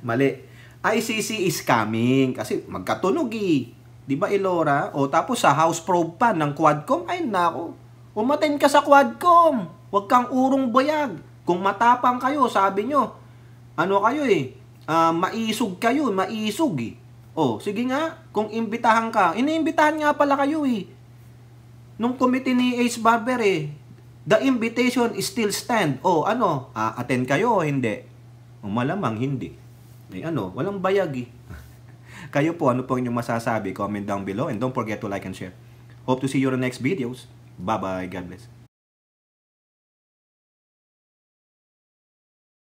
Mali. ICC is coming. Kasi magkatunog Di ba, Elora? Tapos sa House probe pa ng Quadcom, ay nako. Umaten ka sa Quadcom. Huwag kang urong bayag. Kung matapang kayo, sabi nyo, kayo maisog kayo, maisog sige nga, kung imbitahan ka, iniimbitahan nga pala kayo nung committee ni Ace Barber the invitation is still stand. Attend kayo o hindi? Malamang hindi. Walang bayag Kayo po, ano po inyong masasabi? Comment down below and don't forget to like and share. Hope to see you in the next videos. Bye-bye. God bless.